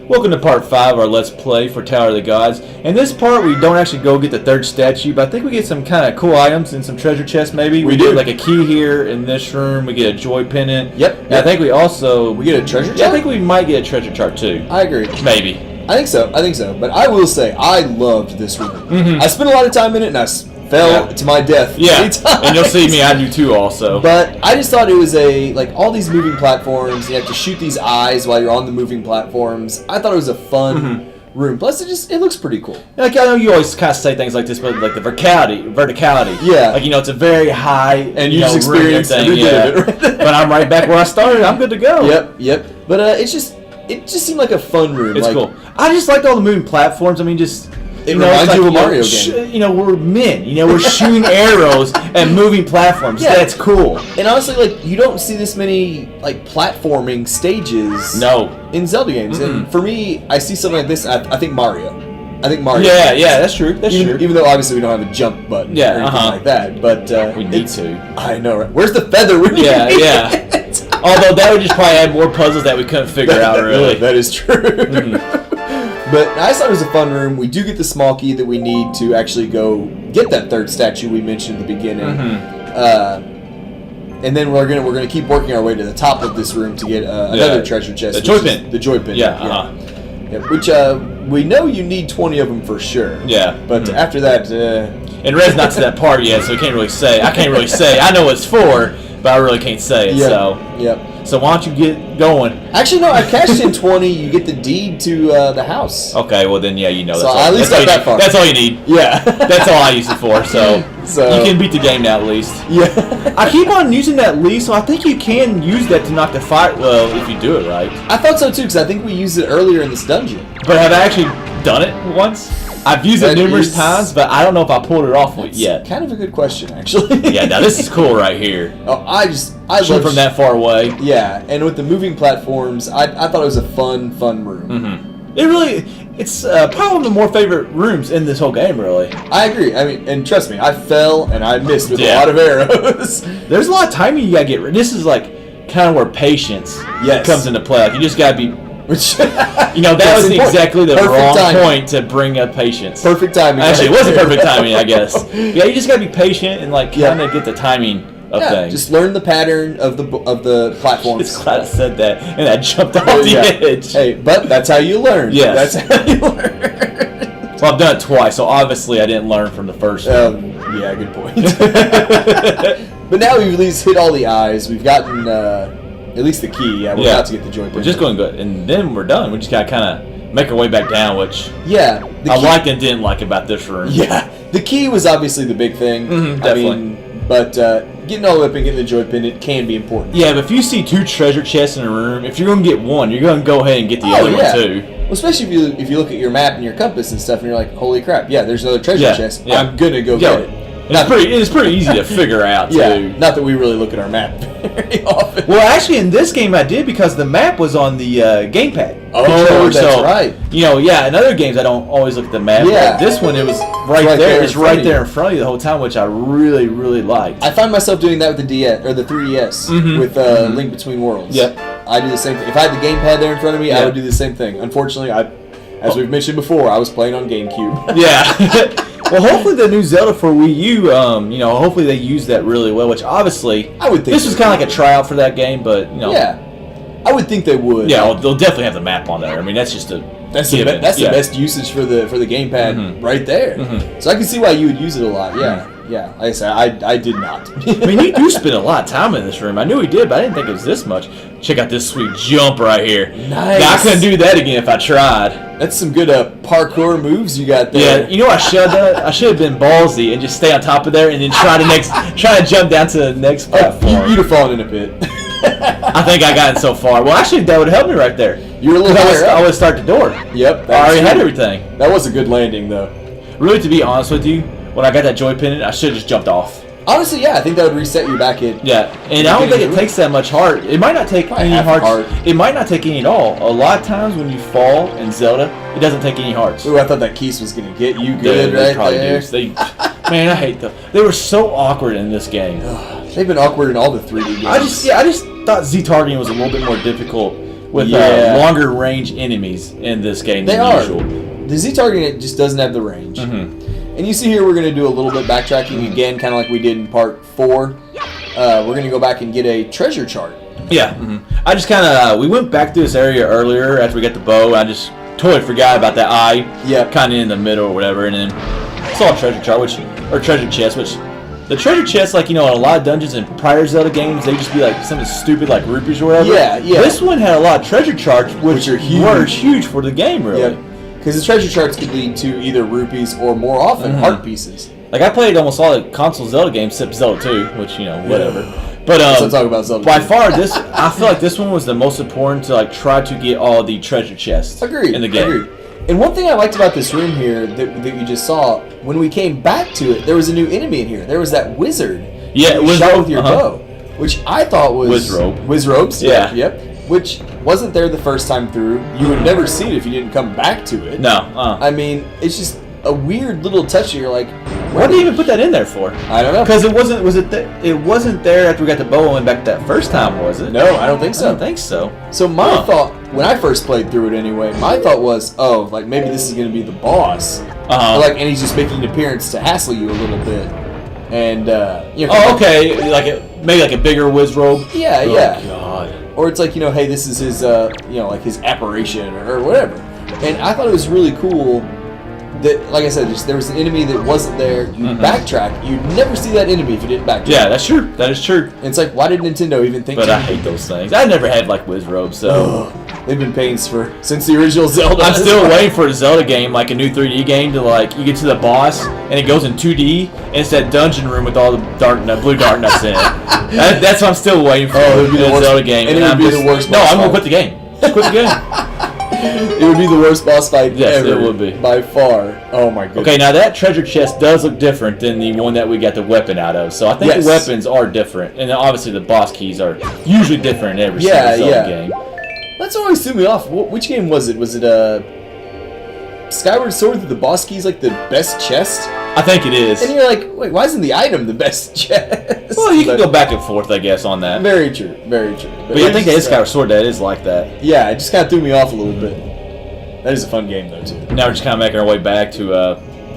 Welcome to part 5 of our Let's Play for Tower of the Gods. In this part, we don't actually go get the third statue, but I think we get some kind of cool items and some treasure chests maybe. We do. get like a key here in this room, we get a joy pendant. Yep. And I think we also... We get a treasure chart? Yeah, I think we might get a treasure chart too. I agree. Maybe. I think so. But I will say, I loved this room. Mm-hmm. I spent a lot of time in it, and I fell to my death. Yeah, many times. and you'll see me, I do too also. But I just thought it was all these moving platforms, you have to shoot these eyes while you're on the moving platforms. I thought it was a fun room. Plus, it looks pretty cool. Like, I know you always kind of say things like this, but like the verticality. Yeah. Like, it's a very high, and you just experienced every bit of it. But I'm right back where I started. I'm good to go. Yep. But it just seemed like a fun room. It's cool. I just liked all the moving platforms. I mean, it reminds you of a Mario game. We're men. We're shooting arrows and moving platforms. Yeah. That's cool. And honestly, you don't see this many platforming stages. No. In Zelda games, and for me, I see something like this. I think Mario. Yeah, that's true. That's true. Even though obviously we don't have a jump button or anything like that, but we need to. I know, right? Where's the feather? Yeah. Although that would just probably add more puzzles that we couldn't figure out. Really, that is true. But I thought it was a fun room. We do get the small key that we need to actually go get that third statue we mentioned at the beginning. And then we're gonna keep working our way to the top of this room to get another treasure chest. The joy pin. The joy pin. Yeah. Which we know you need 20 of them for sure. Yeah. But after that, and Red's not to that part yet, so we can't really say. I can't really say. I know what it's for, but I really can't say it. So why don't you get going? Actually, no. I cashed in 20. You get the deed to the house. Okay, well then, that's so all. At least that's that far. That's all you need. Yeah, that's all I use it for. So you can beat the game now at least. Yeah. I keep on using that least, so I think you can use that to knock the fire. Well, if you do it right. I thought so too, because I think we used it earlier in this dungeon. But have I actually done it once? I've used it numerous times, but I don't know if I pulled it off yet. Kind of a good question, actually. Yeah, now this is cool right here. Oh, I shoot from that far away. Yeah, and with the moving platforms, I thought it was a fun room. It's probably one of the more favorite rooms in this whole game, really. I agree. I mean, and trust me, I fell and I missed with a lot of arrows. There's a lot of timing you gotta get. This is kind of where patience comes into play. You just gotta be. Which that was exactly the wrong point to bring up patience. Perfect timing. Actually, it wasn't perfect timing, I guess. Yeah, you just gotta be patient and kind of get the timing of things. Just learn the pattern of the platforms. It's glad I said that, and I jumped off the edge. Hey, but that's how you learn. Yes. That's how you learn. Well, I've done it twice, so obviously I didn't learn from the first one. Yeah, good point. But now we've at least hit all the eyes. We've gotten at least the key. Yeah, we're about to get the joy pin. We're just going good, and then we're done. We just got to kind of make our way back down, which I liked and didn't like about this room. Yeah, the key was obviously the big thing. Definitely. But getting all the way up and getting the joy pin, it can be important. Yeah, but if you see 2 treasure chests in a room, if you're going to get one, you're going to go ahead and get the other one too. Well, especially if you look at your map and your compass and stuff, and you're like, holy crap, there's another treasure chest. Yeah. I'm gonna go get it. It's pretty easy to figure out too. Yeah, not that we really look at our map very often. Well, actually, in this game I did because the map was on the gamepad. Oh, that's right. In other games I don't always look at the map. Yeah. But this one, it was right there. It's right there in front of you the whole time, which I really, really liked. I find myself doing that with the DS or the 3DS with Link Between Worlds. Yep. I do the same thing. If I had the gamepad there in front of me, I would do the same thing. Unfortunately, as we've mentioned before, I was playing on GameCube. Yeah. Well, hopefully the new Zelda for Wii U, hopefully they use that really well, which obviously, I would think this was kind of like a tryout for that game, but, Yeah, I would think they would. Yeah, they'll definitely have the map on there. I mean, that's just the best usage for the gamepad right there. So I can see why you would use it a lot. Yeah. Yeah, like I said, I did not. I mean, you do spend a lot of time in this room. I knew he did, but I didn't think it was this much. Check out this sweet jump right here. Nice. Now, I couldn't do that again if I tried. That's some good parkour moves you got there. Yeah, I should have been ballsy and just stay on top of there and then try to jump down to the next platform. You'd have fallen in a pit. I think I got it so far. Well, actually, that would help me right there. You're a little higher up. I would start the door. Yep. I already had everything. That was a good landing, though. Really, to be honest with you, when I got that joy pendant, I should have just jumped off. Honestly, yeah, I think that would reset you back at. Yeah, and I don't think it takes that much heart. It might not take any hearts. It might not take any at all. A lot of times when you fall in Zelda, it doesn't take any hearts. Ooh, I thought that Keese was gonna get you good right there. Man, I hate them. They were so awkward in this game. They've been awkward in all the 3D games. I just thought Z targeting was a little bit more difficult with longer range enemies in this game than usual. The Z targeting just doesn't have the range. And you see here we're going to do a little bit backtracking again, kind of like we did in part 4. We're going to go back and get a treasure chart. Yeah. I just kind of, we went back to this area earlier after we got the bow. I just totally forgot about that eye. Yeah. Kind of in the middle or whatever. And then saw a treasure chart, or treasure chest, which the treasure chest, like, in a lot of dungeons in prior Zelda games, they just be like something stupid like rupees or whatever. Yeah. This one had a lot of treasure charts, which were huge for the game, really. Yep. Because the treasure charts could lead to either rupees or more often heart pieces. Like, I played almost all the console Zelda games except Zelda 2, which, whatever. But let's talk about Zelda. By far, I feel like this one was the most important to like try to get all the treasure chests in the game. Agreed. And one thing I liked about this room here that you just saw, when we came back to it, there was a new enemy in here. There was that wizard. Yeah, you shot with your bow, which I thought was Wizrobes. Yeah. Yep. Which wasn't there the first time through. You would never see it if you didn't come back to it. No. I mean, it's just a weird little touch. You're like, why did they even put that in there for? I don't know. Because it wasn't there after we got the bow and went back that first time, was it? No, I don't think so. I don't think so. So my thought, when I first played through it anyway, my thought was, like maybe this is going to be the boss. And he's just making an appearance to hassle you a little bit. And okay, maybe like a bigger Wizrobe. Yeah. Oh God. Or it's like, hey, this is his like his apparition or whatever. And I thought it was really cool that, like I said, there was an enemy that wasn't there. You backtrack, you'd never see that enemy if you didn't backtrack. Yeah, that's true. That is true. And it's like, why did Nintendo even think? But I hate those things. I never had like Wizrobes, so they've been pains since the original Zelda. I'm still waiting for a Zelda game, like a new 3D game, to you get to the boss and it goes in 2D and it's that dungeon room with all the blue dark nuts in it. That's what I'm still waiting for. It would be the worst Zelda game, and it would be the worst. No, I'm gonna quit the game. Just quit the game. It would be the worst boss fight ever. Yes, it would be. By far. Oh my goodness. Okay, now that treasure chest does look different than the one that we got the weapon out of. So I think the weapons are different. And obviously the boss keys are usually different in every single Zelda game. That's always threw me off. Which game was it? Was it Skyward Sword that the boss key is like the best chest? I think it is. And you're like, wait, why isn't the item the best chest? Well, you can go back and forth, I guess, on that. Very true, very true. But I think that is Skyward Sword that is like that. Yeah, it just kind of threw me off a little bit. That is a fun game, though, too. Now we're just kind of making our way back to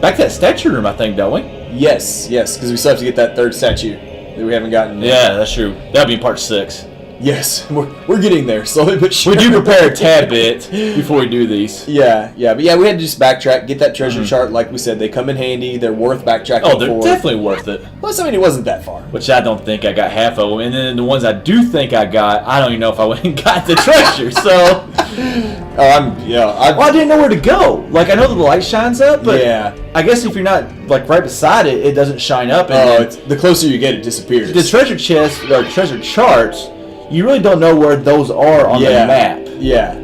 that statue room, I think, don't we? Yes, because we still have to get that third statue that we haven't gotten yet. Yeah, that's true. That'll be in part 6. Yes, we're getting there slowly but surely. We do prepare a tad bit before we do these. Yeah, but we had to just backtrack, get that treasure chart. Like we said, they come in handy. They're worth backtracking for. Oh, they're definitely worth it. Plus, I mean, it wasn't that far. Which I don't think I got half of them. And then the ones I do think I got, I don't even know if I went and got the treasure. So, I didn't know where to go. Like, I know the light shines up, but I guess if you're not like right beside it, it doesn't shine up. And the closer you get, it disappears. The treasure chest or treasure charts, you really don't know where those are on the map. Yeah.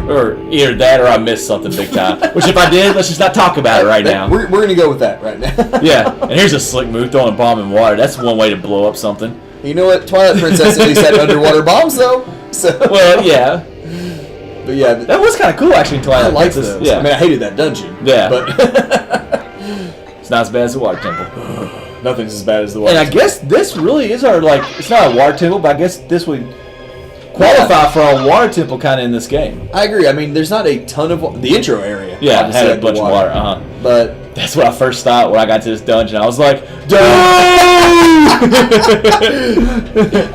Or either that or I missed something big time. Which if I did, let's just not talk about it right now. We're going to go with that right now. Yeah. And here's a slick move, throwing a bomb in water. That's one way to blow up something. You know what? Twilight Princess at least had underwater bombs, though. So. Well, yeah. But yeah. That was kind of cool, actually, in Twilight Princess. Those. Yeah. I mean, I hated that dungeon. Yeah. But it's not as bad as the water temple. Nothing's as bad as the water temple. And I guess this really is our, it's not a water temple, but I guess this would qualify for a water temple kind of in this game. I agree. I mean, there's not a ton of the intro area. Yeah, it had a bunch of water. But that's what I first thought when I got to this dungeon. I was like, "Dude!"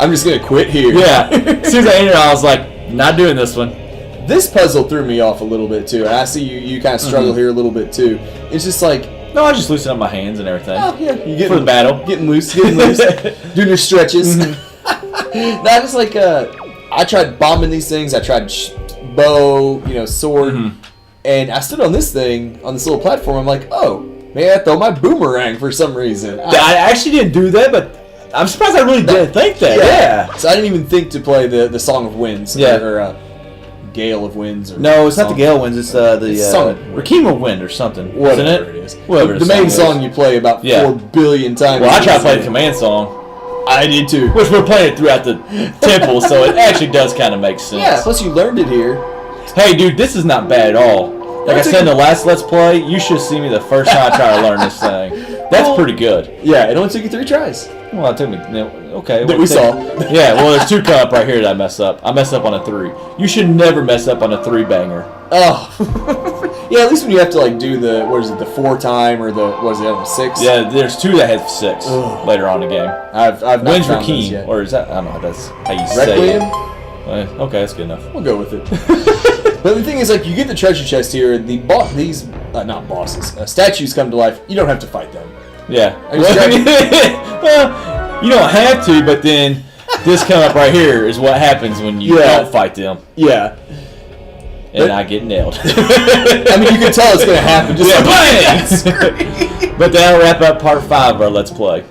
I'm just gonna quit here. Yeah. As soon as I entered, I was like, "Not doing this one." This puzzle threw me off a little bit too, and I see you kind of struggle here a little bit too. It's just like. No, I just loosen up my hands and everything. Oh, yeah. For the battle. Getting loose. Doing your stretches. No, just like, I tried bombing these things. I tried bow, sword. And I stood on this thing, on this little platform. I'm like, oh, maybe I throw my boomerang for some reason. I actually didn't do that, but I'm surprised I really didn't think that. Yeah. So I didn't even think to play the Song of Winds. Yeah. Or Gale of Winds. Or no, it's not the Gale Winds. It's the Rekima Wind or something. Whatever isn't it is. Whatever the main song you play about 4 billion times. Well, I tried to play the command song. I did too. Which we're playing it throughout the temple, so it actually does kind of make sense. Yeah, plus you learned it here. Hey, dude, this is not bad at all. Like I said in the last Let's Play, you should see me the first time I try to learn this thing. That's pretty good. Yeah, it only took you 3 tries. Well, it took me. Okay. That we saw. Yeah, well, there's 2 coming up right here that I mess up. I mess up on a 3. You should never mess up on a 3-banger. Oh. Yeah, at least when you have to like do the 4 time or the 6. Yeah, there's 2 that have 6 later on in the game. I've not Wins found those Rakim, yet. or is that? I don't know. That's how you Requiem? say it. Okay, that's good enough. We'll go with it. But the thing is, like, you get the treasure chest here. These not bosses, statues come to life. You don't have to fight them. Yeah. Well, you don't have to, but then this come up right here is what happens when you don't fight them. Yeah. And I get nailed. I mean, you can tell it's going to happen. Just But that'll wrap up part 5 of our Let's Play.